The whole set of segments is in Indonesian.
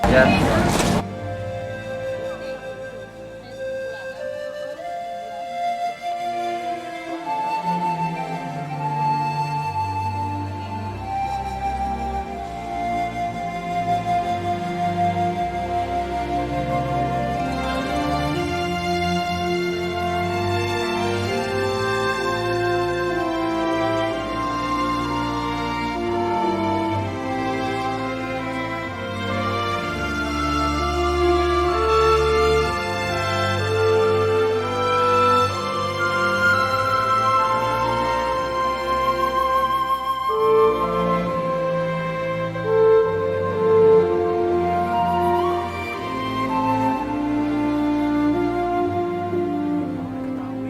Ya. Ketahui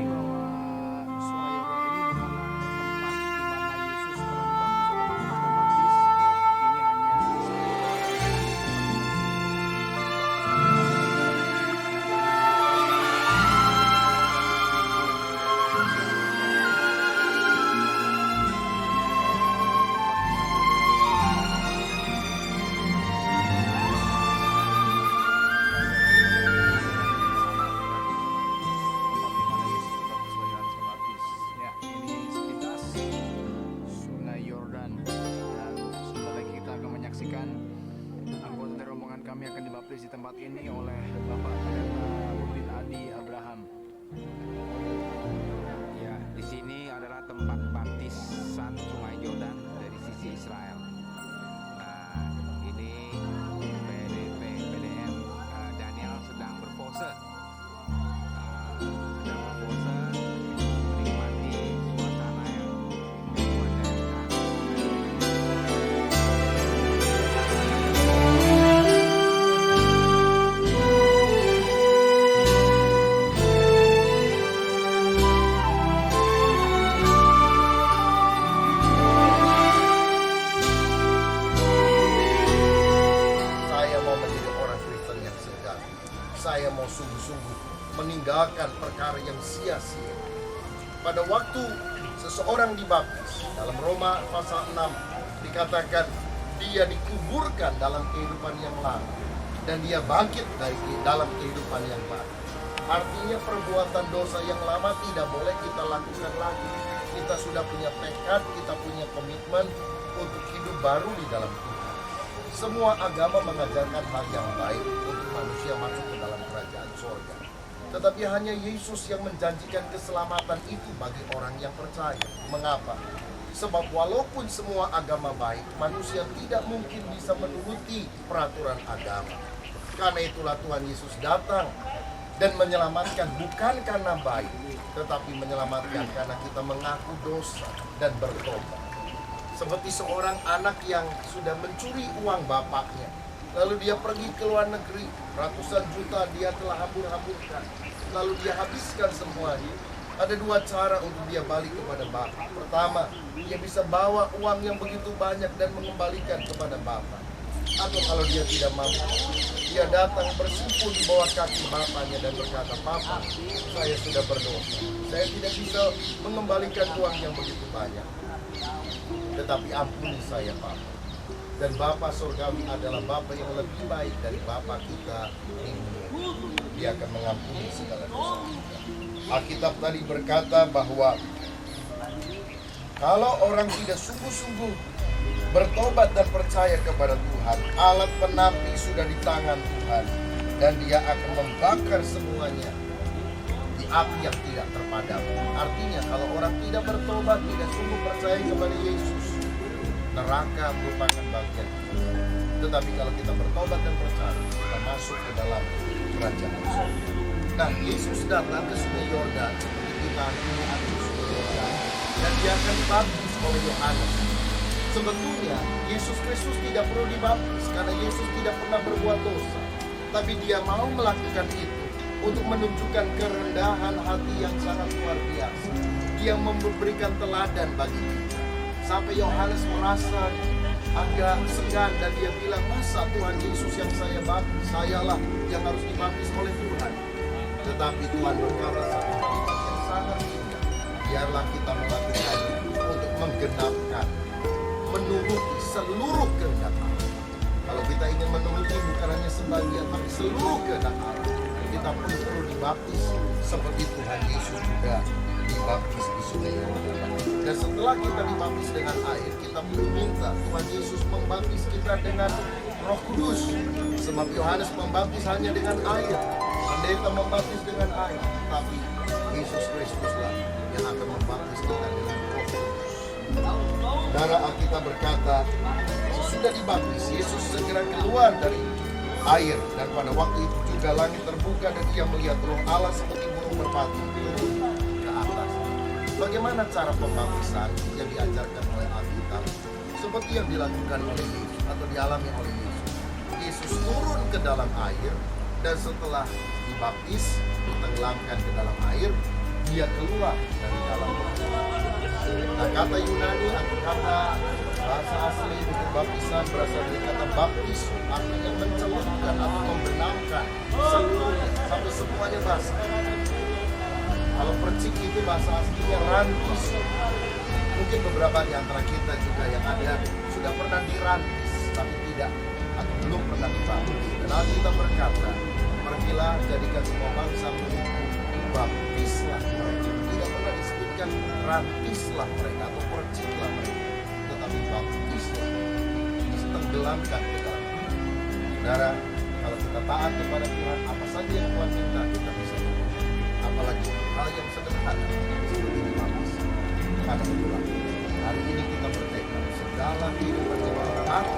bahwa Sungai Yordan ini bukanlah tempat di mana Yesus pernah dibaptis oleh Yohanes Pembaptis. Ini hanya Ya, ini sekilas Sungai Yordan, dan sebentar lagi kita akan menyaksikan anggota dari rombongan kami akan dibaptis di tempat ini oleh Bapak Pendeta Udin Adi Abraham. Ya, di sini adalah tempat baptisan Sungai Yordan dari sisi Israel. Nah, ini PDM Daniel sedang berpose. Menikmati suasana yang memanjakan. Saya mau menjadi orang Kristen yang sejati. Saya mau sungguh-sungguh meninggalkan perkara yang sia-sia. Pada waktu seseorang dibaptis, dalam Roma pasal 6 dikatakan dia dikuburkan dalam kehidupan yang lama dan dia bangkit dari dalam kehidupan yang baru. Artinya perbuatan dosa yang lama tidak boleh kita lakukan lagi. Kita sudah punya tekad, kita punya komitmen untuk hidup baru di dalam Tuhan. Semua agama mengajarkan hal yang baik untuk manusia masuk ke dalam kerajaan surga. Tetapi hanya Yesus yang menjanjikan keselamatan itu bagi orang yang percaya. Mengapa? Sebab walaupun semua agama baik, manusia tidak mungkin bisa menuruti peraturan agama. Karena itulah Tuhan Yesus datang dan menyelamatkan bukan karena baik, tetapi menyelamatkan karena kita mengaku dosa dan bertobat. Seperti seorang anak yang sudah mencuri uang bapaknya, lalu dia pergi ke luar negeri, ratusan juta dia telah hambur-hamburkan, lalu dia habiskan semuanya. Ada dua cara untuk dia balik kepada bapak. Pertama, dia bisa bawa uang yang begitu banyak dan mengembalikan kepada bapak. Atau kalau dia tidak mampu, dia datang bersimpuh di bawah kaki bapaknya dan berkata, "Papa, saya sudah berdosa. Saya tidak bisa mengembalikan uang yang begitu banyak. Tetapi ampuni saya, Papa." Dan Bapa Surgawi adalah Bapa yang lebih baik dari Bapa kita ini. Dia akan mengampuni segala dosa kita. Alkitab tadi berkata bahwa kalau orang tidak sungguh-sungguh bertobat dan percaya kepada Tuhan, alat penapi sudah di tangan Tuhan dan dia akan membakar semuanya di api yang tidak terpadam. Artinya kalau orang tidak bertobat, tidak sungguh percaya kepada Yesus, neraka merupakan bagian kita. Tetapi kalau kita bertobat dan percaya, kita masuk ke dalam kerajaan surga. Nah, Yesus datang ke Sungai Yordan seperti kita melihat di Sungai Yordan, dan dia akan dibaptis oleh Yohanes. Sebetulnya Yesus Kristus tidak perlu dibaptis karena Yesus tidak pernah berbuat dosa. Tapi dia mau melakukan itu untuk menunjukkan kerendahan hati yang sangat luar biasa. Dia memberikan teladan bagi kita. Sampai Yohanes merasa agak segan dan dia bilang, "Masa Tuhan Yesus yang saya baptis, sayalah yang harus dibaptis oleh Tuhan?" Tetapi Tuhan berkata satu kalimat yang sangat indah, "Biarlah kita melakukan untuk menggenapkan, menuruti seluruh kehendak Allah." Kalau kita ingin menuruti bukan hanya bagian, tapi seluruh kehendak Allah. Kita perlu dibaptis seperti Tuhan Yesus juga dibaptis di Sungai Yordan. Dan setelah kita dibaptis dengan air, kita perlu minta Tuhan Yesus membaptis kita dengan Roh Kudus. Sebab Yohanes membaptis hanya dengan air, pendeta membaptis dengan air, tapi Yesus Kristuslah yang akan membaptis kita dengan Roh Kudus. Darah Alkitab berkata, sesudah dibaptis, Yesus segera keluar dari air, dan pada waktu itu juga langit terbuka dan ia melihat Roh Allah seperti burung merpati turun ke atas. Bagaimana cara pembaptisan yang diajarkan oleh Alkitab? Seperti yang dilakukan oleh Yesus atau dialami oleh Yesus. Yesus turun ke dalam air, dan setelah dibaptis, ditenggelamkan ke dalam air, dia keluar dari dalam air. Nah, kata Yunani atau kata bahasa asli untuk baptisan berasal dari kata baptis, artinya mencelupkan atau membenamkan seluruhnya sampai semuanya basah. Kalau percik itu bahasa aslinya rantis. Mungkin beberapa di antara kita juga yang ada sudah pernah dirantis, tapi tidak atau belum pernah dibaptis. Dan Alkitab berkata, pergilah jadikan semua bangsa mengikut, baptislah mereka. Tidak pernah disebutkan rantislah mereka atau perciklah mereka, tetapi baptislah, ditenggelamkan ke dalam air. Saudara, kalau kita taat kepada Tuhan, apa saja yang Tuhan minta kita bisa lakukan. Apalagi hal yang sederhana seperti dibaptis. Pada itulah hari ini kita bertekad segala kehidupan aku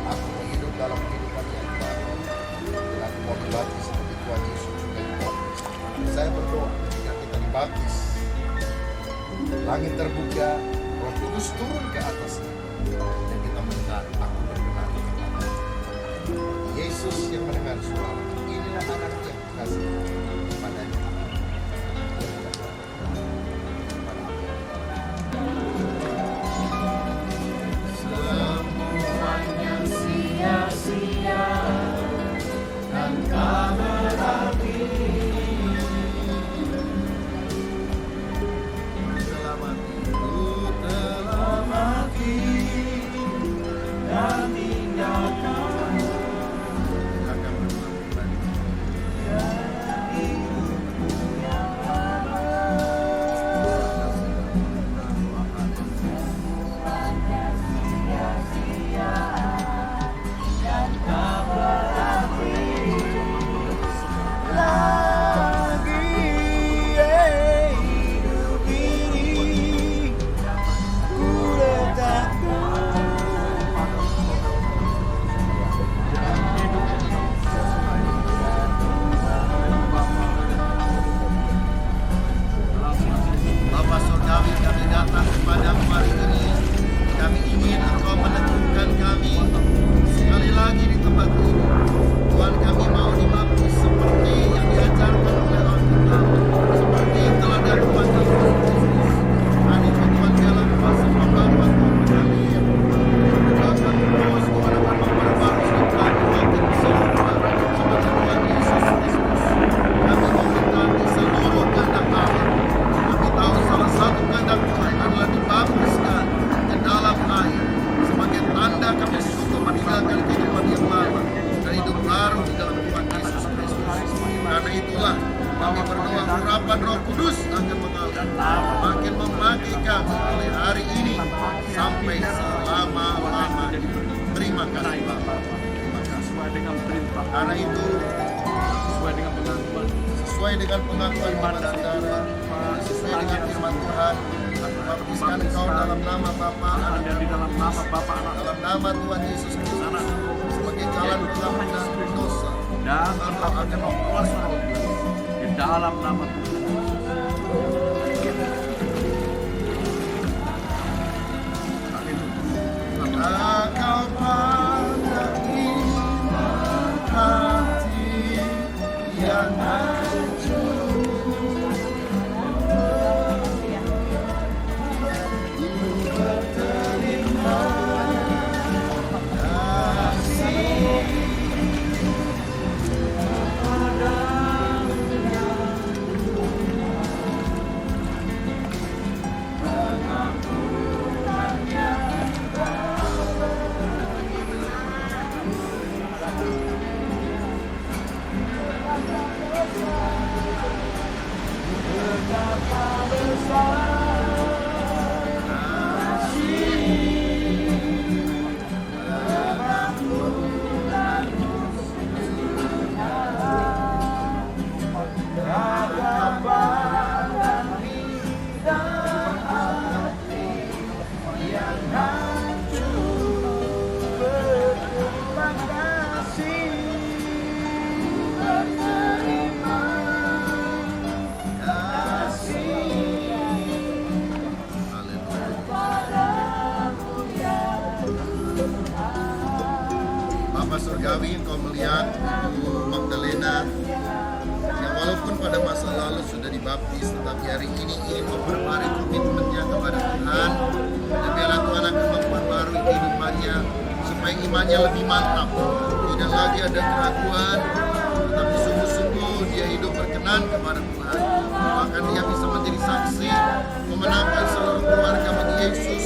mau hidup dalam kehidupan yang baru, dan aku mau dibaptis seperti Tuhan Yesus juga dibaptis. Saya berdoa ketika kita dibaptis, langit terbuka, Roh Kudus turun ke atas kita, dan kita mendengar, aku berkenan kepada Yesus yang mendengar suara. Inilah anak yang kasih kepadanya. Semuanya sia-sia dan tak berarti. Ku telah mati dan tinggalkan hidupku yang lama. Semuanya sia-sia dan tak berarti lagi. Hidup ini ku letakkan Bapa Surgawi, kami datang kepadamu hari ini. Kami ingin Engkau meneguhkan kami sekali lagi di tempat ini. Tuhan, kami mau dibaptis seperti yang diajarkan oleh Alkitab, seperti teladan Tuhan Yesus Kristus. Kami Tuhan dalam kuasa pembaharuan kami yang bahkan terus Tuhan akan memperbarui kami makin sempurna seperti Tuhan Yesus Kristus. Kami meminta di seluruh kehendak Allah. Kami tahu salah satu kehendak Tuhan adalah dibaptiskan ke dalam air sebagai tanda kami sungguh meninggalkan kehidupan yang lama dan hidup baru di dalam Tuhan Yesus Kristus. Karena itulah kami berdoa urapan Roh Kudus akan mengalir makin memagi kami mulai hari ini sampai selama-lamanya. Terima kasih Bapa. Terima kasih. Karena itu sesuai dengan pengakuan iman saudara, sesuai dengan firman Tuhan, aku baptiskan engkau dalam nama Bapa, Anak, di dalam nama Bapa, Anak, dalam nama Tuhan Yesus Kristus sebagai jalan pengampunan dosa, dan engkau akan berkuasa roh di dalam nama Tuhan Engkau pandang iman hati yang hancur. Ku berterima kasih Bapa Surgawi, Engkau melihat Magdalena yang walaupun pada masa lalu sudah dibaptis, tetapi hari ini ingin memperbarui komitmennya kepada Tuhan, dan biarlah Tuhan akan memperbarui kehidupannya supaya imannya lebih mantap, tidak lagi ada keraguan, tetapi sungguh-sungguh dia hidup berkenan kepada Tuhan. Bahkan dia bisa menjadi saksi, memenangkan seluruh keluarga bagi Yesus,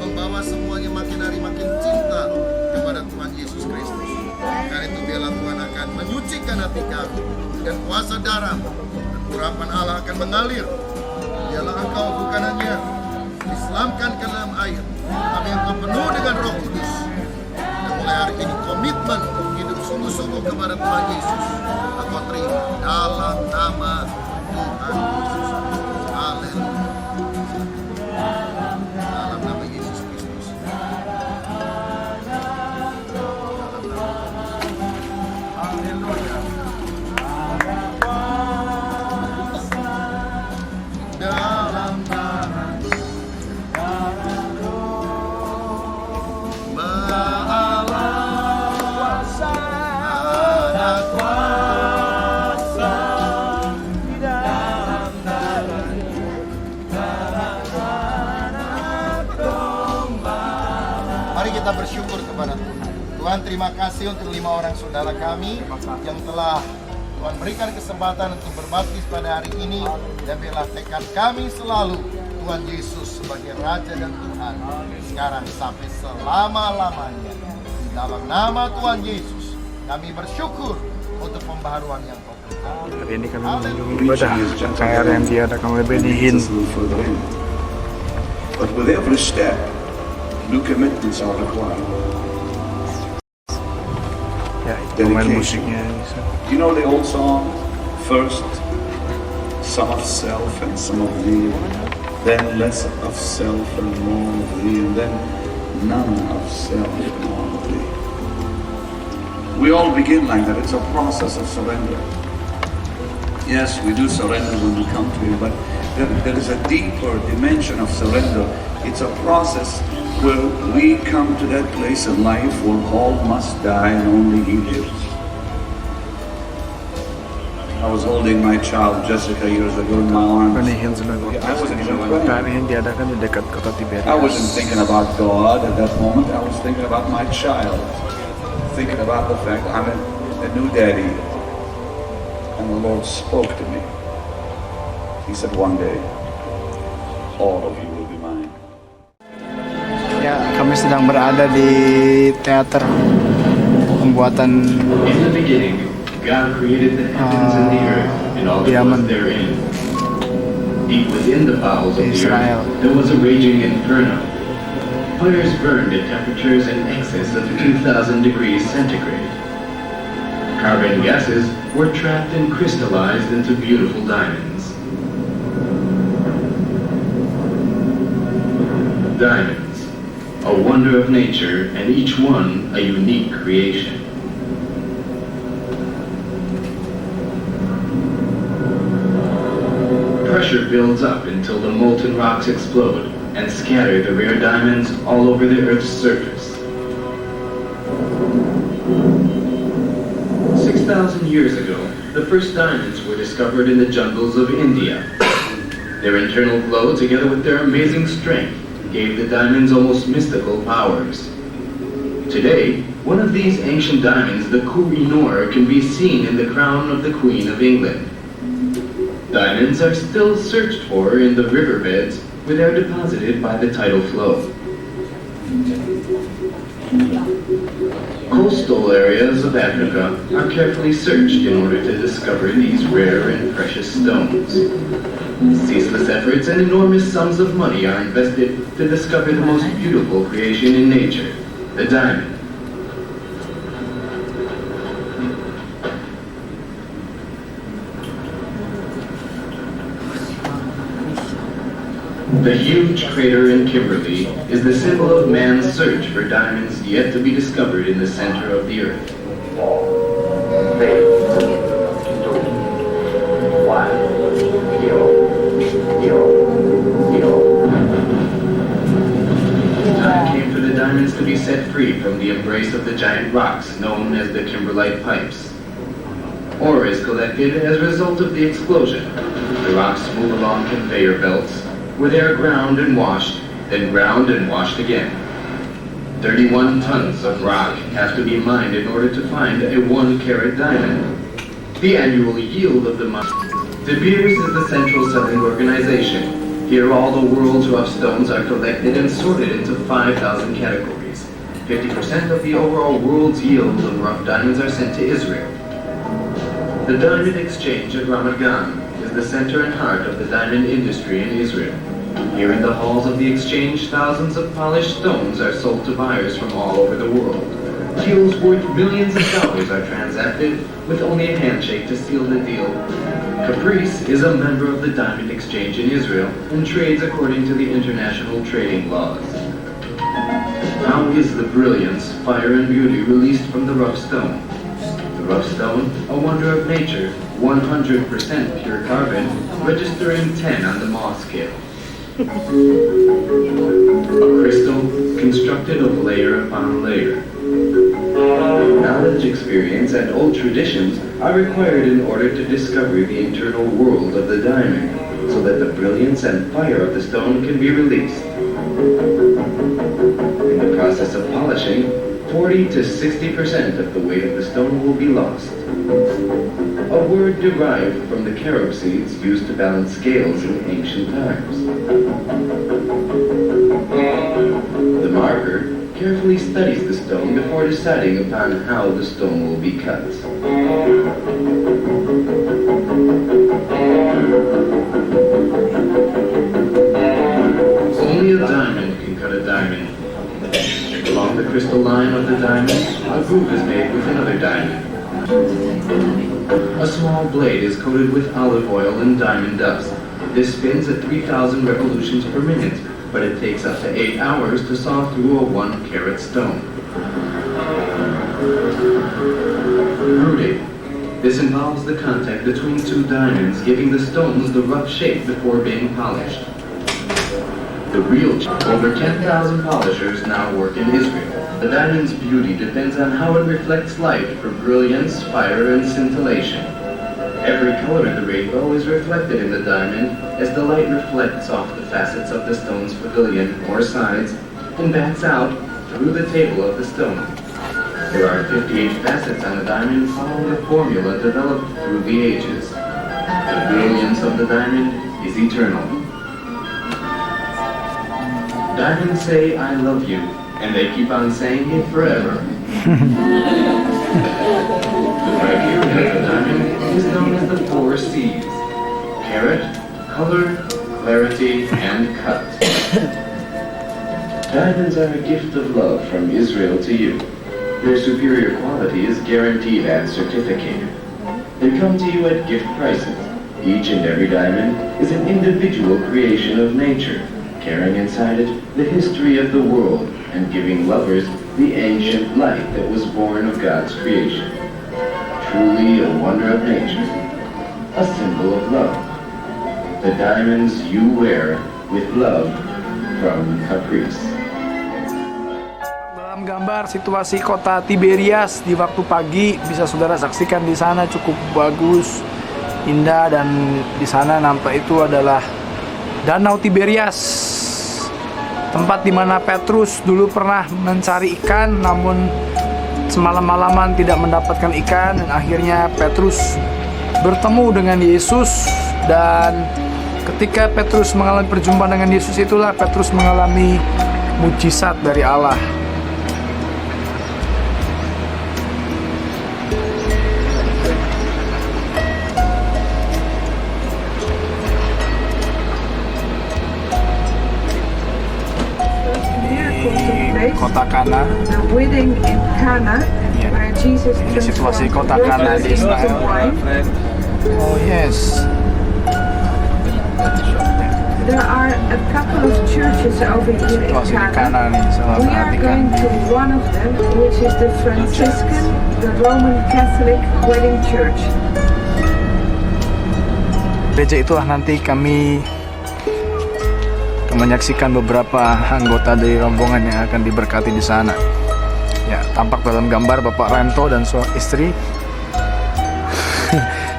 membawa semuanya makin hari makin cinta kepada Tuhan Yesus Kristus. Karena itu biarlah Tuhan akan menyucikan hati kami, dan kuasa darah dan urapan Allah akan mengalir. Biarlah Engkau bukan hanya Islamkan ke dalam air, tapi Engkau penuh dengan Roh Kudus. Dan mulai hari ini komitmen untuk hidup sungguh-sungguh kepada Tuhan Yesus Engkau terima dalam nama Tuhan Yesus. Haleluya. Dalam nama Yesus Kristus. Dalam nama Mari kita bersyukur kepada Tuhan. Tuhan, terima kasih untuk 5 orang saudara kami yang telah Tuhan berikan kesempatan untuk berbaptis pada hari ini, dan biarlah tekad kami selalu Tuhan Yesus sebagai Raja dan Tuhan sekarang sampai selama-lamanya. Di dalam nama Tuhan Yesus kami bersyukur untuk pembaharuan yang Kau berikan. Hari ini kami mengunjungi ibadah KR yang diadakan oleh Benny Hinn. But with every step, new commitments are required. Ya, pemain musiknya bisa. You know the old song, first some of self and some of thee, then less of self and more of thee, and then none of self and more of thee. We all begin like that. It's a process of surrender. Yes, we do surrender when we come to Him, but there is a deeper dimension of surrender. It's a process where we come to that place in life where all must die and only He lives. I was holding my child Jessica years ago in my arms. Benny Hinn sedang I wasn't even praying. KR yang diadakan di dekat kota Tiberias. I wasn't thinking about God at that moment. I was thinking about my child. Thinking about the fact I'm a new daddy. And the Lord spoke to me. He said, one day, all of you will be mine. Ya, kami sedang berada di teater pembuatan In the beginning, God created the heavens and the earth and all that Yaman. was therein. Deep within the bowels of the Israel. earth, there was a raging inferno. Fires burned at temperatures in excess of 2,000 degrees centigrade. Carbon gases were trapped and crystallized into beautiful diamonds. Diamonds, a wonder of nature, and each one a unique creation. Pressure builds up until the molten rocks explode and scatter the rare diamonds all over the Earth's surface. 6,000 years ago, the first diamonds were discovered in the jungles of India. Their internal glow, together with their amazing strength, gave the diamonds almost mystical powers. Today, one of these ancient diamonds, the Koh-i-Noor, can be seen in the crown of the Queen of England. Diamonds are still searched for in the riverbeds where they are deposited by the tidal flow. coastal areas of Africa are carefully searched in order to discover these rare and precious stones. Ceaseless efforts and enormous sums of money are invested to discover the most beautiful creation in nature, the diamond. The huge crater in Kimberley is the symbol of man's search for diamonds yet to be discovered in the center of the earth. 3, 2, 1, Time came for the diamonds to be set free from the embrace of the giant rocks known as the kimberlite pipes. Ore is collected as a result of the explosion. The rocks move along conveyor belts, where they are ground and washed, then ground and washed again. 31 tons of rock have to be mined in order to find a 1-carat diamond. The annual yield of the mine. De Beers is the central selling organization. Here all the world's rough stones are collected and sorted into 5,000 categories. 50% of the overall world's yield of rough diamonds are sent to Israel. The Diamond Exchange at Ramat Gan is the center and heart of the diamond industry in Israel. Here in the halls of the exchange, thousands of polished stones are sold to buyers from all over the world. Deals worth millions of dollars are transacted with only a handshake to seal the deal. Caprice is a member of the Diamond Exchange in Israel and trades according to the international trading laws. How is the brilliance, fire, and beauty released from the rough stone? The rough stone, a wonder of nature, 100% pure carbon, registering 10 on the Mohs scale. A crystal constructed of layer upon layer. Knowledge, experience, and old traditions are required in order to discover the internal world of the diamond, so that the brilliance and fire of the stone can be released. In the process of polishing, 40 to 60% of the weight of the stone will be lost. A word derived from the carob seeds used to balance scales in ancient times. The marker carefully studies the stone before deciding upon how the stone will be cut. Only a diamond can cut a diamond. Along the crystal line of the diamond, a groove is made with another diamond. A small blade is coated with olive oil and diamond dust. This spins at 3,000 revolutions per minute, but it takes up to 8 hours to saw through a 1-carat stone. Rooting. This involves the contact between two diamonds, giving the stones the rough shape before being polished. The real over 10,000 polishers now work in Israel. The diamond's beauty depends on how it reflects light for brilliance, fire, and scintillation. Every color in the rainbow is reflected in the diamond as the light reflects off the facets of the stone's pavilion or sides and bats out through the table of the stone. There are 58 facets on a diamond following a formula developed through the ages. The brilliance of the diamond is eternal. Diamonds say, "I love you," and they keep on saying it forever. The criteria of the diamond is known as the 4 C's: carat, color, clarity, and cut. Diamonds are a gift of love from Israel to you. Their superior quality is guaranteed and certificated. They come to you at gift prices. Each and every diamond is an individual creation of nature, carrying inside it the history of the world and giving lovers the ancient light that was born of God's creation. Truly a wonder of nature, a symbol of love. The diamonds you wear with love from Caprice. Dalam gambar situasi kota Tiberias di waktu pagi bisa saudara saksikan di sana cukup bagus, indah, dan di sana nampak itu adalah Danau Tiberias, tempat di mana Petrus dulu pernah mencari ikan, namun semalam-malaman tidak mendapatkan ikan, dan akhirnya Petrus bertemu dengan Yesus. Dan ketika Petrus mengalami perjumpaan dengan Yesus, itulah Petrus mengalami mujizat dari Allah. kota Kana. The wedding in Cana, Yeah. where Jesus Ini situasi transformed kota Kana water di into Israel. wine. Oh yes. There are a couple of churches over here in Situasi di Cana. Kana nih, salah We are perhatikan. going to one of them, which is the Franciscan, the Roman Catholic Wedding Church. Gereja itulah nanti kami menyaksikan beberapa anggota dari rombongan yang akan diberkati di sana. Ya, tampak dalam gambar Bapak Ranto dan istri.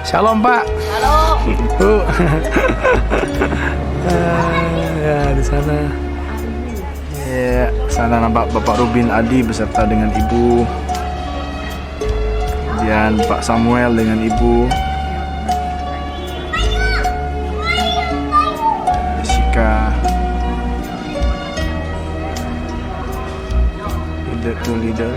Shalom Pak. Halo. Ya di sana. Ya, sana nampak Bapak Rubin Adi beserta dengan Ibu. Kemudian Pak Samuel dengan Ibu. Jessica. Leader.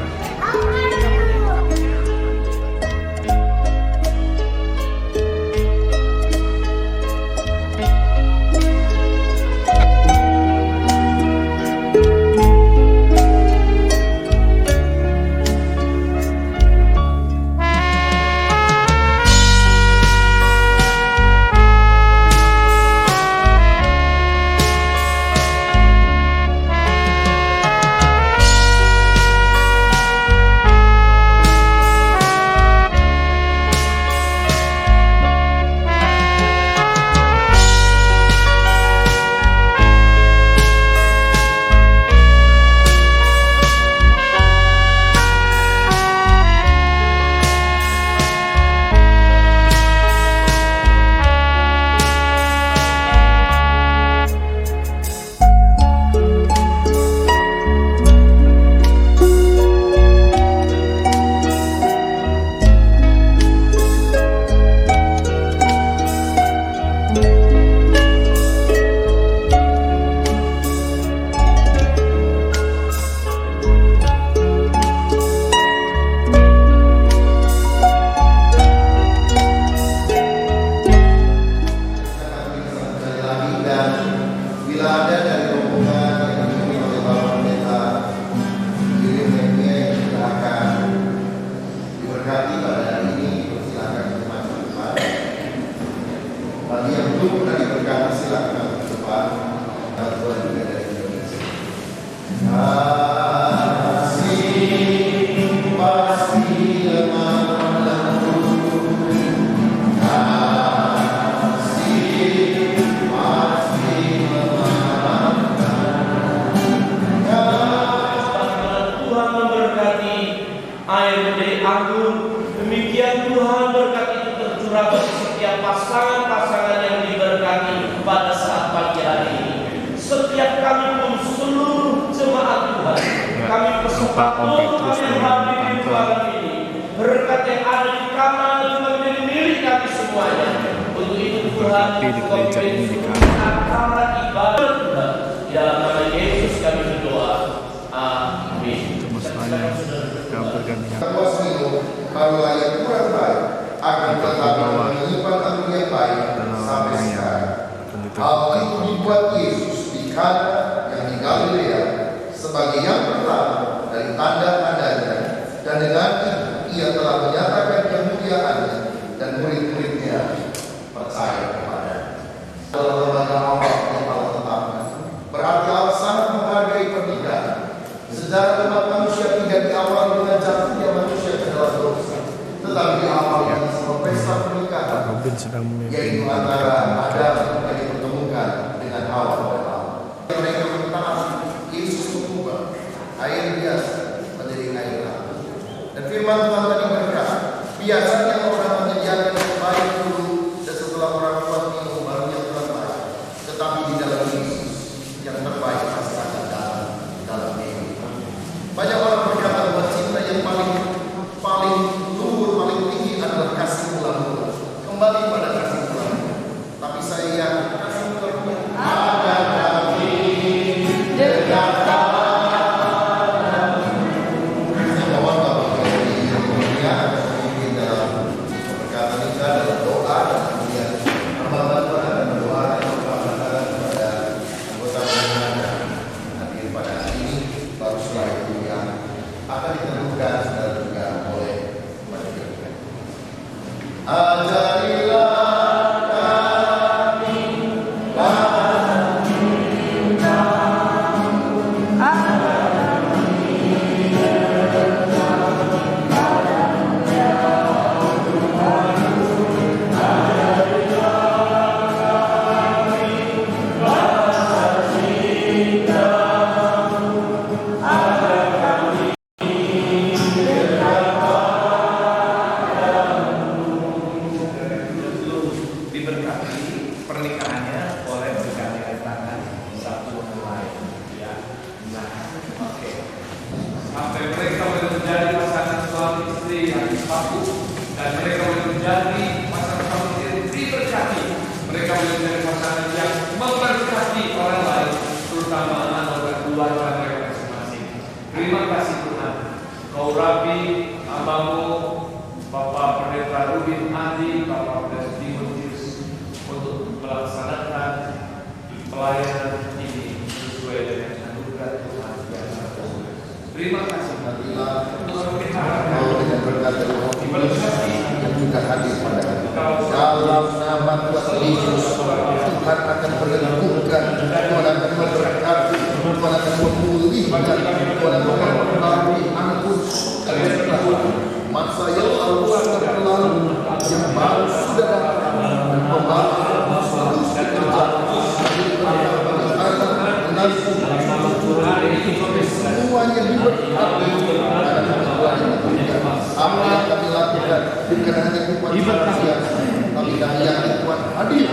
Pak Om Petrus dengan Tante. Berkat yang ada di kamar juga menjadi milik kami semuanya. Untuk itu Tuhan Berkati di gereja ini di Kana. antara ibadah Tuhan. Di dalam nama Yesus kami berdoa. Amin. Semestanya kau bergantian. Kuas minum, barulah yang kurang baik akan tetapi menyimpan aku yang baik sampai sekarang. Hal itu dibuat Yesus di Kana yang di Galilea sebagai yang pertama dari tanda-tandanya, dan dengan itu ia telah menyatakan kemuliaannya dan murid-muridnya percaya kepadanya. Dalam lembaga Allah yang Allah tetapkan, berarti Allah sangat menghargai pernikahan. Sejarah umat manusia tidak diawali dengan jatuhnya manusia ke dalam dosa, tetapi diawali dengan sebuah pesta pernikahan, yaitu antara Adam yang dipertemukan dengan Hawa dan Allah. Mereka mentaati Yesus mengubah air biasa menjadi air hangat. Dan firman Tuhan tadi berkata, biasanya orang menyediakan yang baik dulu, dan setelah orang kuat minum baru yang terbaik. Tetapi di dalam Yesus yang terbaik pasti akan dalam ini. Banyak orang berkata bahwa cinta yang paling luhur, paling tinggi adalah kasih mula-mula. Kembali pada kasih mula-mula. Tapi saya yakin kasih mula-mula ada kami dekat. Ajarilah kami diberkati pernikahannya oleh bergandeng tangan satu sama lain, ya. Nah, oke. Sampai mereka boleh menjadi pasangan suami istri yang sepatu, dan mereka boleh menjadi pasangan suami istri yang diberkati. Mereka boleh menjadi pasangan yang memberkati orang lain, terutama anggota keluarga mereka masing-masing. Terima kasih Tuhan. Kau Rabi, hambamu, Bapak Pendeta Rubin Andi, Bapak Pendeta Timotius, untuk melaksanakan pelayanan ini sesuai dengan anugerah Tuhan yang ada. Terima kasih. Kau dengan berkat dari Roh Kudus yang juga hadir pada hari ini. Dalam nama Tuhan Yesus, Tuhan akan meneguhkan, Tuhan akan memberkati, Tuhan akan memulihkan, Tuhan akan memberi ampun masa yang lalu sudah berlalu, yang baru sudah datang, dan pembaru terus semuanya diberkati. Apa yang kami lakukan bukan hanya buat manusia, tapi daya Tuhan hadir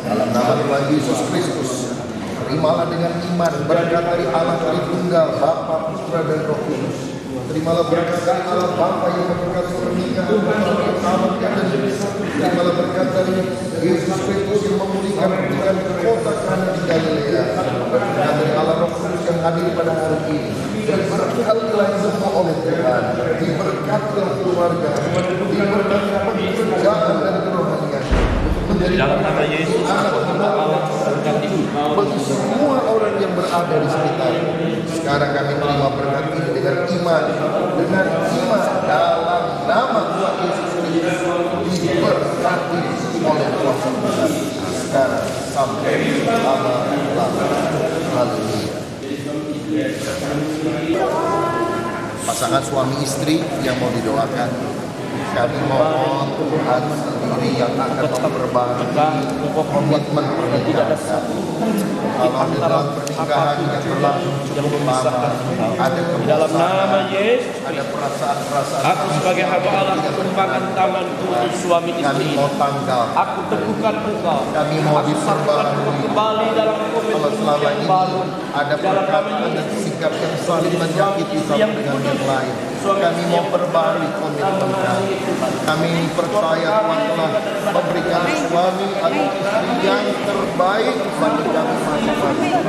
dalam nama Tuhan Yesus Kristus. Terimalah dengan iman berkat dari Allah Tritunggal, Bapa, Putra dan Roh Kudus. Terimalah berkat dari Allah Bapa yang memberkati pernikahan bersama Allah yang ada di satu. Terimalah berkat dari Yesus Kristus yang memulihkan pernikahan kota Kana di Galilea. Berkat dari Allah Roh Kudus yang hadir pada hari ini. Diberkatilah semua oleh Tuhan. Diberkatilah keluarga. Diberkatilah pekerjaan dan kerohanian. Dalam nama Yesus, bagi semua orang yang berada di sekitar. Sekarang kami terima berkat ini dengan iman dalam nama Tuhan Yesus Kristus, diberkati oleh kuasa Tuhan sekarang sampai lama-lama. Haleluya. Pasangan suami istri yang mau didoakan, kami mohon Tuhan sendiri yang akan memperbarui komitmen pernikahan kami. Kalau dalam pernikahan yang berlangsung cukup lama, ada kebosanan, ada perasaan-perasaan. Aku sebagai hamba Allah tumpahkan tanganku untuk suami istri. Kami mau tanggal. Aku teguhkan engkau. Kami mau diperbarui. Kembali dalam komitmen Kalau selama yang ini baru. ada perkataan dan sikap yang saling menyakiti satu dengan yang lain, kami mau perbarui komitmen kami. Kami percaya Tuhan telah memberikan suami atau istri yang terbaik bagi kami masing-masing.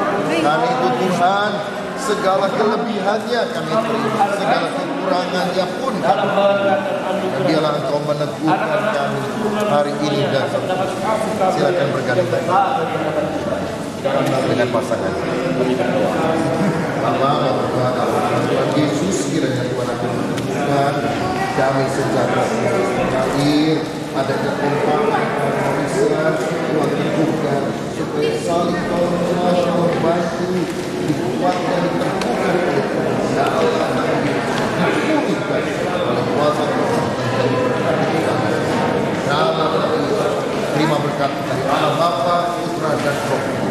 Karena itu Tuhan, segala kelebihannya kami terima, segala kekurangannya pun kami terima. Dan biarlah Engkau meneguhkan kami hari ini dan seterusnya. Silakan bergandengan dengan pasangan. Bapa, Tuhan Yesus, kiranya Tuhan akan menunjukkan damai sejahtera mengalir, ada kekompakan, keharisan, Tuhan teguhkan supaya saling tolong menolong, membantu, dikuatkan, diteguhkan oleh Tuhan. Dipulihkan oleh kuasa Tuhan menjadi berkat kita. Dalam nama Yesus, terima berkat dari Allah Bapa, Putra dan Roh Kudus.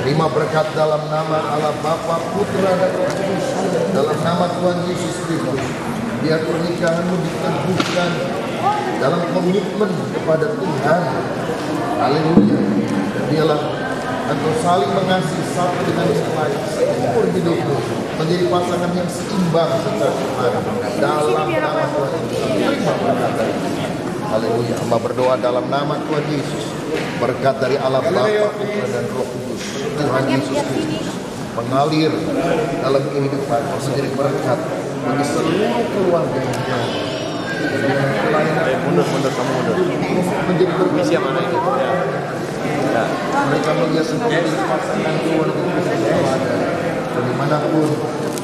Terima berkat dalam nama Allah Bapa, Putra dan Roh Kudus, dalam nama Tuhan Yesus Kristus. Biar pernikahanmu diteguhkan dalam komitmen kepada Tuhan. Haleluya. Dan biarlah engkau saling mengasihi satu dengan yang lain seumur hidupmu, menjadi pasangan yang seimbang secara Tuhan. Dalam nama Tuhan Yesus, terima berkat dari Tuhan. Haleluya. Hamba berdoa dalam nama Tuhan Yesus. Berkat dari Allah Bapa, Putra dan Roh Kudus, Tuhan Yesus Kristus, mengalir dalam kehidupan, menjadi berkat bagi seluruh keluarga yang ada. Menjadi berkat mana ini? Mereka melihat seperti pasangan Tuhan itu ada dimanapun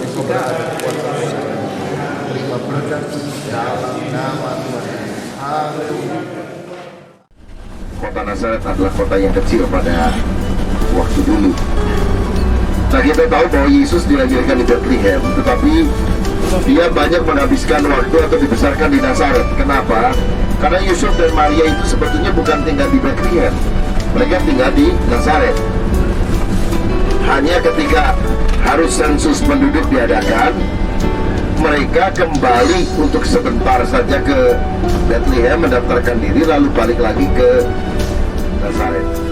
Jika ada kuasa besar, terima berkat dalam nama Tuhan Yesus. Haleluya. Kota Nazaret adalah kota yang kecil pada waktu dulu. Nah, kita tahu bahwa Yesus dilahirkan di Bethlehem, tetapi dia banyak menghabiskan waktu atau dibesarkan di Nazaret. Kenapa? Karena Yusuf dan Maria itu sebetulnya bukan tinggal di Bethlehem, mereka tinggal di Nazaret. Hanya ketika harus sensus penduduk diadakan, mereka kembali untuk sebentar saja ke Bethlehem mendaftarkan diri, lalu balik lagi ke Nazaret.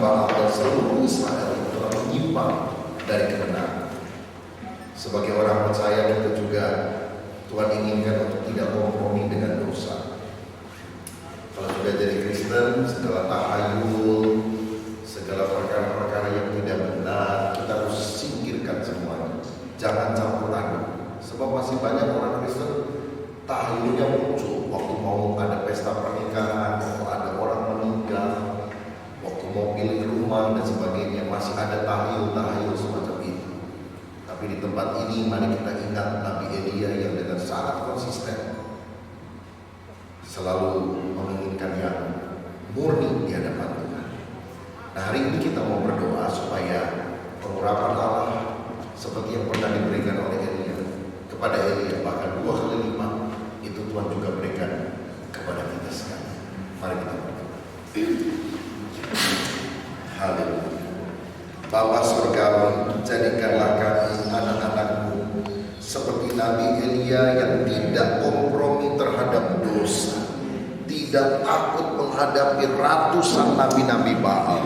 Baal dan seluruh Israel itu telah menyimpang dari kebenaran. Sebagai orang percaya itu juga Tuhan inginkan untuk tidak kompromi dengan dosa. Kalau sudah jadi Kristen, segala tahayul, segala perkara-perkara yang tidak benar, kita harus singkirkan semuanya. Jangan campur aduk. Sebab masih banyak orang Kristen tahayulnya muncul waktu mau ada pesta pernikahan, waktu ada orang meninggal, waktu mau pilih rumah dan sebagainya, masih ada tahayul semacam itu. Tapi di tempat ini mari kita ingat Nabi Elia yang dengan sangat konsisten selalu menginginkan yang murni di hadapan Tuhan. Nah, hari ini kita mau berdoa supaya pengurapan Allah seperti yang pernah diberikan oleh Elia kepada Elia, bahkan 2 kali lipat itu Tuhan juga berikan kepada kita sekalian. Mari kita berdoa. Haleluya. Bapa surgawi, jadikanlah kami anak-anakmu seperti Nabi Elia yang tidak kompromi terhadap dosa, tidak takut menghadapi ratusan nabi-nabi Baal,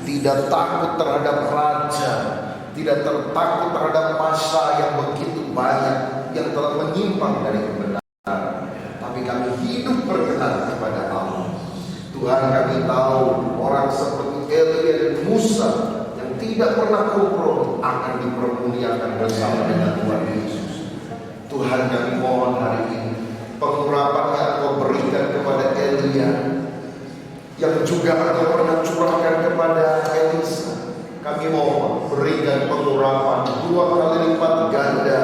tidak takut terhadap raja, tidak takut terhadap masa yang begitu banyak yang telah menyimpang dari kebenaran, tapi kami hidup berkenan kepada Allah. Tuhan, kami tahu orang seperti Elia dan Musa yang tidak pernah kompromi akan dipermuliakan bersama dengan Tuhan Yesus. Tuhan, kami mohon hari ini pengurapan yang Engkau berikan kepada Elia, yang juga Engkau pernah curahkan kepada Elisa, kami mohon berikan pengurapan 2 kali lipat ganda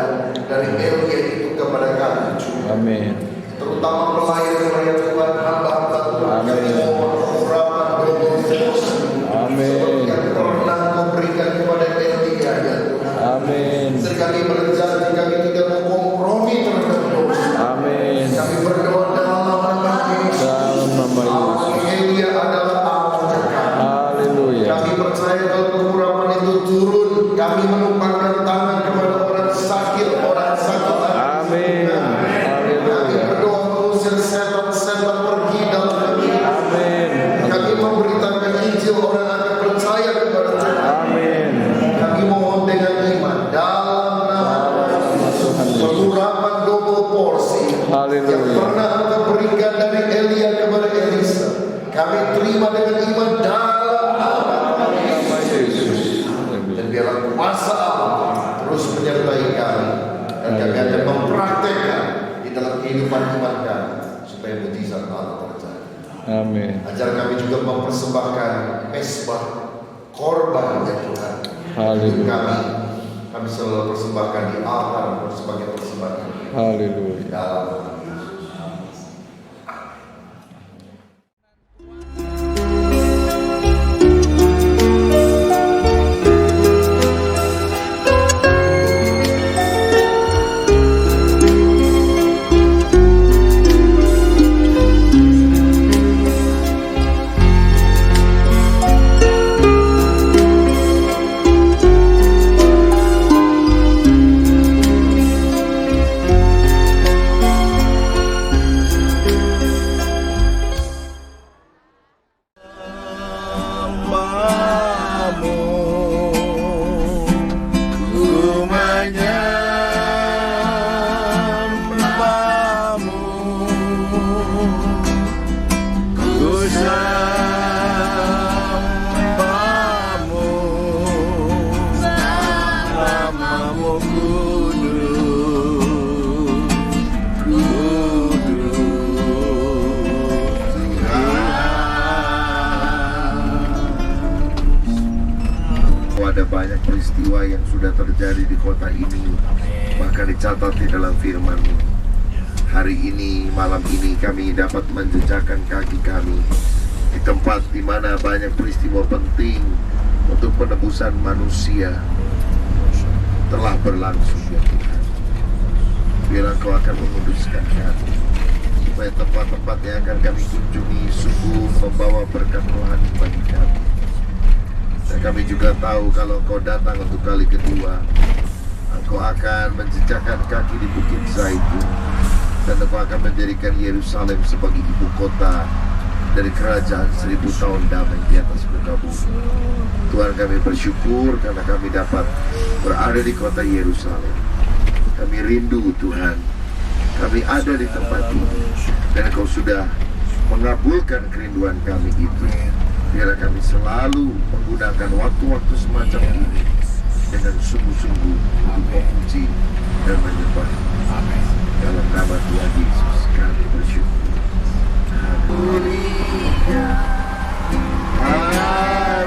dari Elia itu kepada kami juga. Amin. Terutama pelayan-pelayan Tuhan, hamba-hamba Tuhan, kami mohon pengurapan seperti yang pernah Engkau berikan kepada Elia, ya Tuhan. Amin. Sekali berjanji kami tidak mau kompromi terhadap dosa. Amin. Kami berdoa dalam nama Yesus. Allah Elia adalah Allah kami. Haleluya. Kami percaya kalau pengurapan itu turun, kami menumpangkan tangan kepada orang sakit. Amin. Kami berdoa mengusir setan-setan pergi dalam kami. Amin. Kami memberitakan Injil, orang akan percaya kepada Tuhan. Amin. Kami mohon dengan iman dalam nama pengurapan double porsi yang pernah Engkau berikan dari Elia kepada Elisa, kami terima dengan iman dalam nama Yesus. Dan biarlah kuasa Allah terus menyertai kami, dan kami akan mempraktekkan di dalam kehidupan iman kami supaya mujizat Allah terjadi. Amin. Ajar kami juga mempersembahkan mesbah korban ya Tuhan. Haleluya. Kami selalu persembahkan di altar sebagai persembahan. Haleluya. Dalam ada banyak peristiwa yang sudah terjadi di kota ini, bahkan dicatat di dalam firman-Mu. Hari ini, malam ini kami dapat menjejakkan kaki kami di tempat di mana banyak peristiwa penting untuk penebusan manusia telah berlangsung ya Tuhan. Biarlah Engkau akan menguduskan kami, supaya tempat-tempat yang akan kami kunjungi sungguh membawa berkat rohani bagi kami. Dan kami juga tahu kalau Engkau datang untuk kali kedua, Engkau akan menjejakkan kaki di Bukit Zaitun, dan Engkau akan menjadikan Yerusalem sebagai ibu kota dari kerajaan 1000 tahun damai di atas muka bumi. Tuhan, kami bersyukur karena kami dapat berada di kota Yerusalem. Kami rindu Tuhan, kami ada di tempat ini, dan Kau sudah mengabulkan kerinduan kami itu. Biarlah kami selalu menggunakan waktu-waktu semacam ini dengan sungguh-sungguh untuk memuji dan menyembah. Amin. Dalam nama Tuhan Yesus kami bersyukur.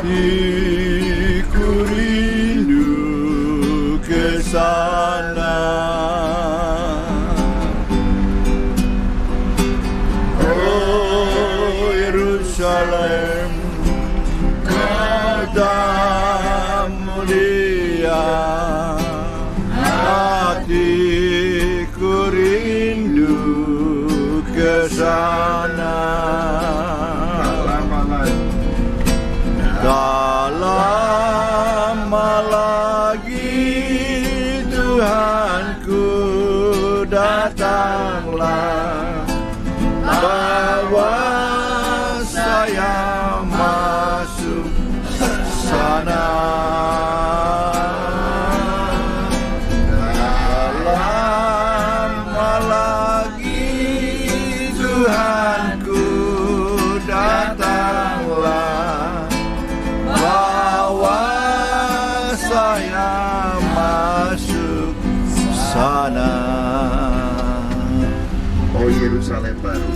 Hatiku rindu ke sana. Oh Yerusalem, kota mulia. Hatiku rindu ke sana. Tak lama lagi Tuhanku datanglah, bawa saya masuk sana. Tak lama lagi Tuhanku datanglah, bawa saya masuk sana. Oh Yerusalem baru.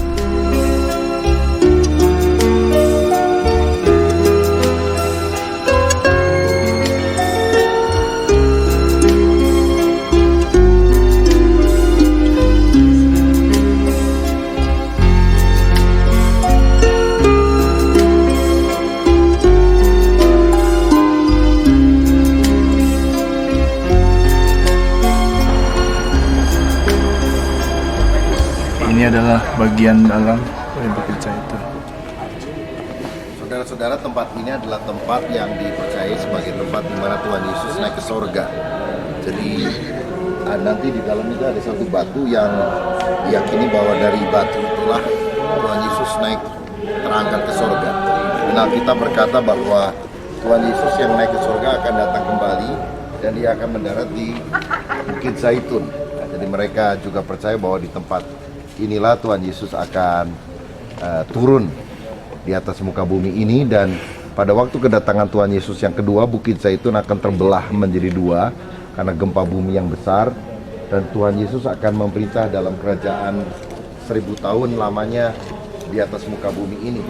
Ini adalah bagian dalam dari Bukit Zaitun. Saudara-saudara, tempat ini adalah tempat yang dipercaya sebagai tempat di mana Tuhan Yesus naik ke sorga. Jadi nanti di dalam itu ada satu batu yang diyakini bahwa dari batu itulah Tuhan Yesus naik terangkat ke sorga. Dan Alkitab berkata bahwa Tuhan Yesus yang naik ke sorga akan datang kembali dan dia akan mendarat di Bukit Zaitun. Nah, jadi mereka juga percaya bahwa di tempat inilah Tuhan Yesus akan turun di atas muka bumi ini, dan pada waktu kedatangan Tuhan Yesus yang kedua, Bukit Zaitun akan terbelah menjadi dua karena gempa bumi yang besar, dan Tuhan Yesus akan memerintah dalam kerajaan 1000 tahun lamanya di atas muka bumi ini.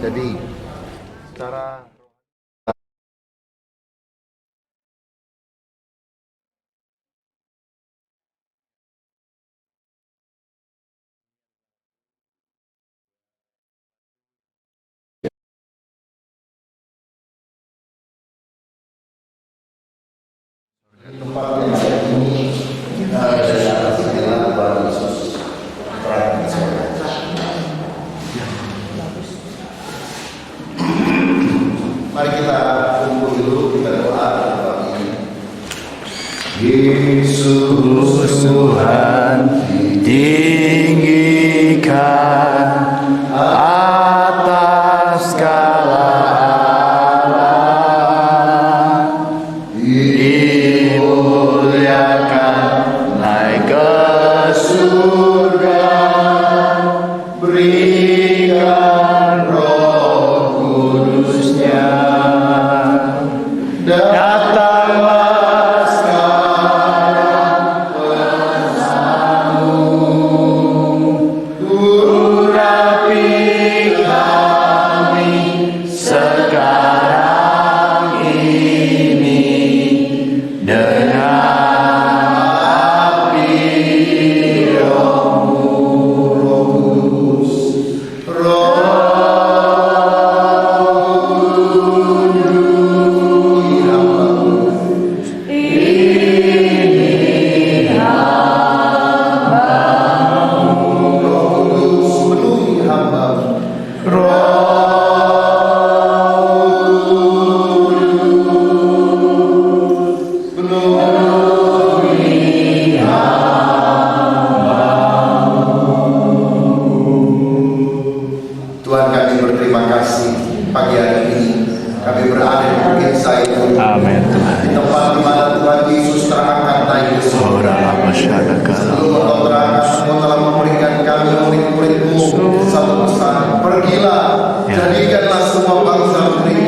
Jadi secara mari kita kumpul dulu, kita doa. Yesus Tuhan ditinggikan atas segala alam, dimuliakan naik ke surga, berikan Roh Kudus-Nya. Datanglah sekarang pesanmu, urapi kami sekarang ini dengan api Roh-Mu, Roh Kudus, Roh ini kami berada di Bukit Zaitun. Amin Tuhan. Di tempat di mana Tuhan Yesus terangkat naik ke surga. Sebelum Engkau terangkat, Engkau telah memberikan kami murid-murid-Mu satu pesan. Pergilah, jadikanlah semua bangsa murid.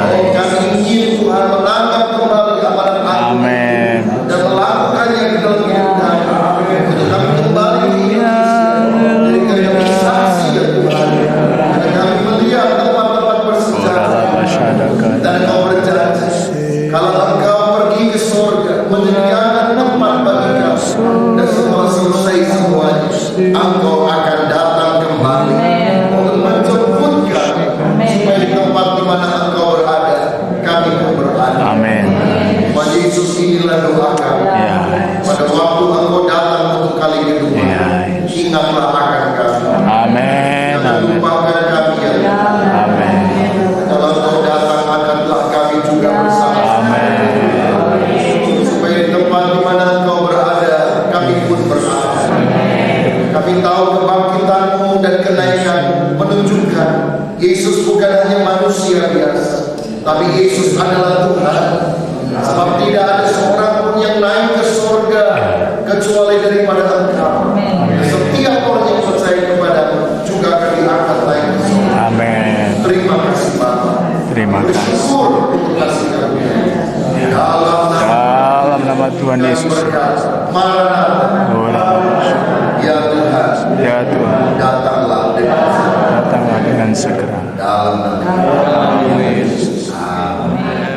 Oh, kami ingin Tuhan menangkap kembali amanat Amin. dan melakukannya di dalam hidup kami. Untuk kami kembali di Indonesia, jadi kami saksi ya Tuhan. Dan kami melihat tempat-tempat bersejarah. Dan Engkau berjanji, kalau Engkau pergi ke surga, menyediakan tempat bagi kami, dan setelah selesai semuanya, Engkau akan datang kembali untuk menjemput kami, supaya di tempat di mana Engkau berada, kami pun berada. Amin. Tuhan Yesus, inilah doa kami. Pada waktu Engkau datang untuk kali kedua, ingatlah akan kami. Amin. Jangan lupakan kami ya Tuhan. Amin. Kalau Engkau datang, akanlah kami juga bersama. Supaya di tempat di mana Engkau berada, kami pun berada. Kami tahu kebangkitan-Mu dan kenaikan-Mu menunjukkan Yesus bukan hanya manusia biasa, tapi Yesus adalah Tuhan. Sebab tidak ada seorang pun yang naik ke surga kecuali daripada Engkau. Setiap orang yang percaya kepada-Mu juga akan diangkat naik ke surga. Amin. Terima kasih Bapa. Terima kasih. Bersyukur untuk kasih karunia. Dalam nama Tuhan Yesus. Maranatha. Ya Tuhan. Ya Tuhan. Datanglah dengan segera. Datanglah dengan segera. Dalam nama Yesus. Amin.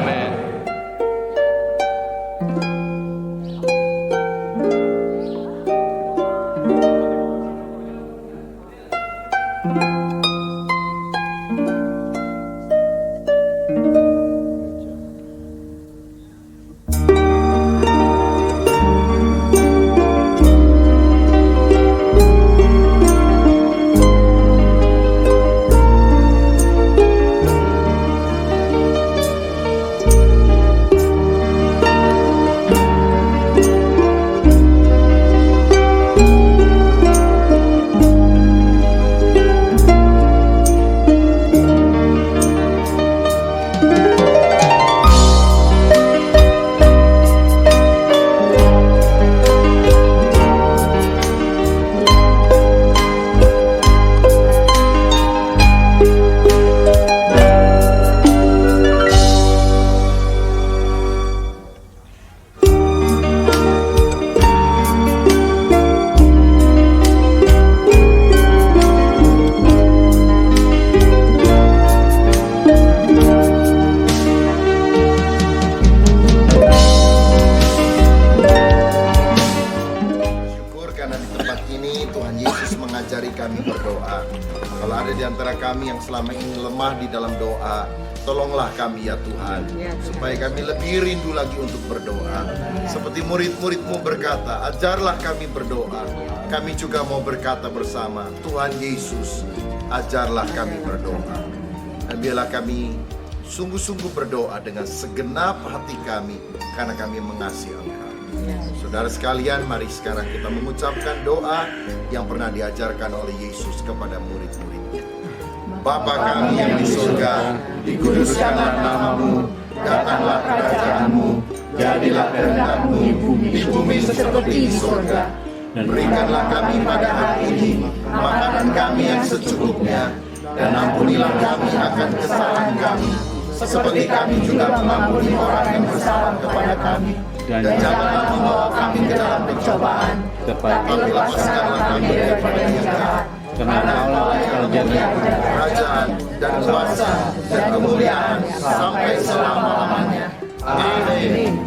Kami yang selama ini lemah di dalam doa, tolonglah kami ya Tuhan, supaya kami lebih rindu lagi untuk berdoa. Seperti murid-murid-Mu berkata, ajarlah kami berdoa. Kami juga mau berkata bersama, Tuhan Yesus, ajarlah kami berdoa. Dan biarlah kami sungguh-sungguh berdoa dengan segenap hati kami, karena kami mengasihi Engkau. Saudara sekalian, mari sekarang kita mengucapkan doa yang pernah diajarkan oleh Yesus kepada murid-muridnya. Bapa kami yang di surga, dikuduskanlah nama-Mu, datanglah kerajaan-Mu, jadilah kehendak-Mu di bumi seperti di surga. Dan berikanlah kami pada hari ini makanan kami yang secukupnya, dan ampunilah kami akan kesalahan kami, seperti kami juga mengampuni orang yang bersalah kepada kami. Dan janganlah membawa kami ke dalam pencobaan, tetapi lepaskanlah kami daripada yang jahat. Karena Allah yang kerajaan dan kuasa dan kemuliaan sampai selama-lamanya. Amin.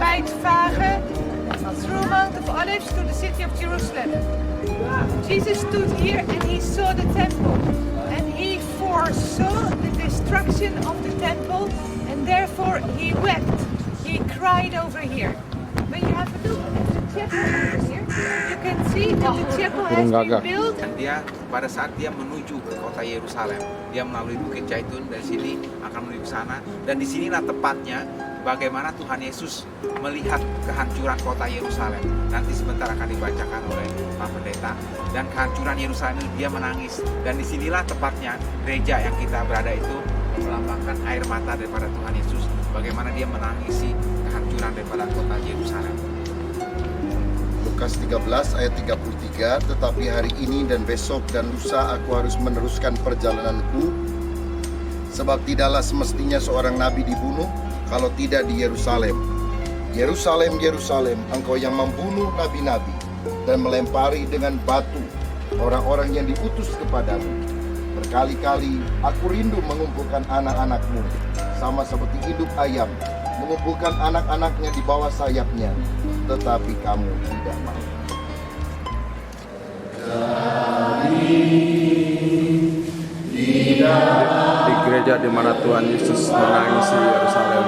bij het varen through Mount of Olives to the city of Jerusalem. Jesus stood here and he saw the temple and he foresaw the destruction of the temple and therefore he wept. He cried over here. When you have a look at the chapel over here, you can see that the chapel has been built. Dan dia pada saat dia menuju ke kota Yerusalem, dia melalui Bukit Zaitun, dari sini akan menuju ke sana, dan disinilah tepatnya bagaimana Tuhan Yesus melihat kehancuran kota Yerusalem. Nanti sebentar akan dibacakan oleh Pak Pendeta. Dan kehancuran Yerusalem itu dia menangis, dan disinilah tepatnya gereja yang kita berada itu melambangkan air mata daripada Tuhan Yesus, bagaimana dia menangisi kehancuran daripada kota Yerusalem. Lukas 13 ayat 33, tetapi hari ini dan besok dan lusa aku harus meneruskan perjalananku, sebab tidaklah semestinya seorang nabi dibunuh kalau tidak di Yerusalem. Yerusalem, Yerusalem, engkau yang membunuh nabi-nabi dan melempari dengan batu orang-orang yang diutus kepadamu. Berkali-kali aku rindu mengumpulkan anak-anakmu, sama seperti induk ayam mengumpulkan anak-anaknya di bawah sayapnya, tetapi kamu tidak mau. Di gereja di mana Tuhan Yesus menangisi Yerusalem.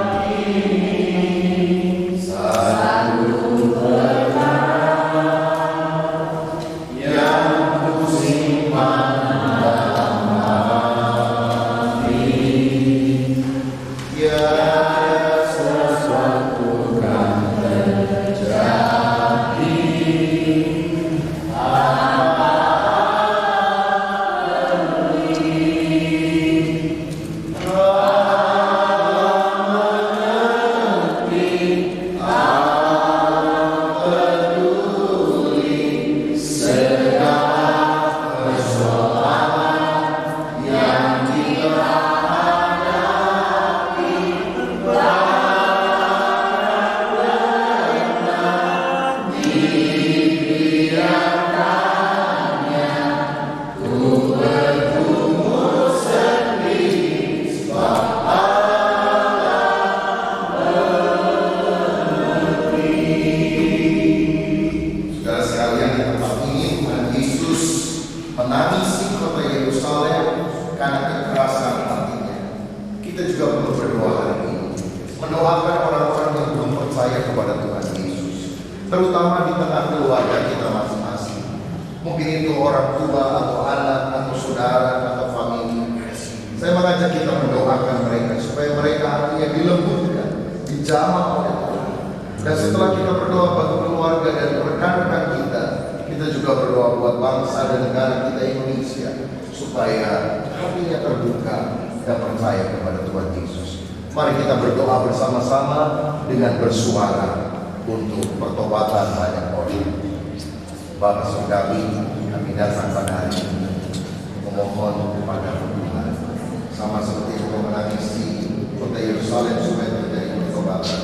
menangisi kota Yerusalem karena kekerasan hatinya. Kita juga perlu berdoa hari ini, mendoakan orang-orang yang belum percaya kepada Tuhan Yesus, terutama di tengah keluarga kita masing-masing. Mungkin itu orang tua atau anak atau saudara atau famili. Saya mengajak kita mendoakan mereka supaya mereka hatinya dilembutkan, dijamah oleh Tuhan. Dan setelah kita berdoa bagi keluarga dan rekan-rekan kita, kita juga berdoa buat bangsa dan negara kita Indonesia supaya hatinya terbuka dan percaya kepada Tuhan Yesus. Mari kita berdoa bersama-sama dengan bersuara untuk pertobatan banyak orang. Bapa surgawi, kami datang pada hari ini memohon kepada Tuhan, sama seperti Engkau menangisi kota Yerusalem supaya terjadi pertobatan.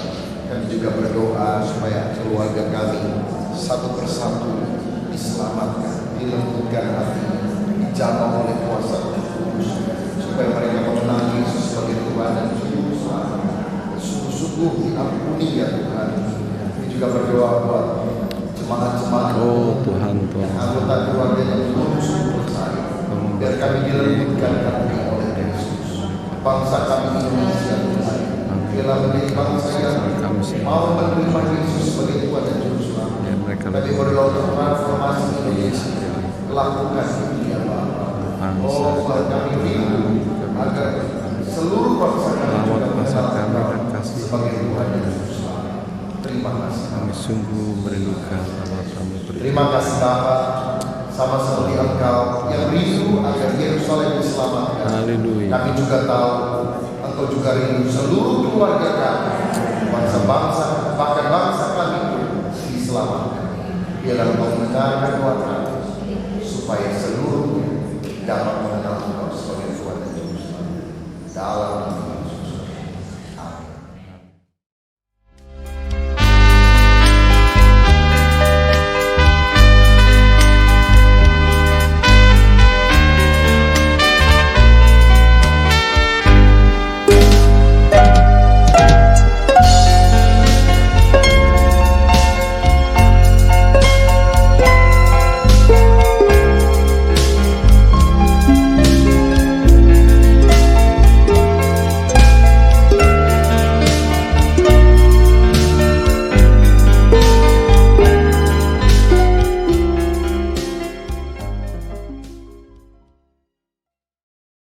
Kami juga berdoa supaya keluarga kami satu persatu diselamatkan, dilembutkan hati, dijamah oleh kuasa Roh Kudus, supaya mereka mengenal Yesus sebagai Tuhan dan Juru Selamat. Sungguh-sungguh diampuni ya Tuhan. Kami juga berdoa buat jemaat-jemaat, Tuhan, anggota keluarga yang belum sungguh percaya, biar kami dilembutkan hati oleh Yesus. Bangsa kami Indonesia Tuhan, bila menjadi bangsa yang mau menerima Yesus sebagai Tuhan dan Juru Selamat. Kami berdoa untuk transformasi Indonesia, lakukan ini ya Bapa. Oh, kami rindu agar seluruh bangsa kami juga mengenal Engkau sebagai Tuhan dan Juru Selamat. Terima kasih. Kami sungguh merindukan Allah kami. Terima kasih Bapa, sama seperti Engkau yang rindu agar Yerusalem diselamatkan. Haleluya. Kami juga tahu Engkau juga rindu seluruh keluarga kami, bangsa-bangsa, bahkan bangsa kami pun diselamatkan. Biarlah Engkau mendengarkan doa kami supaya seluruhnya dapat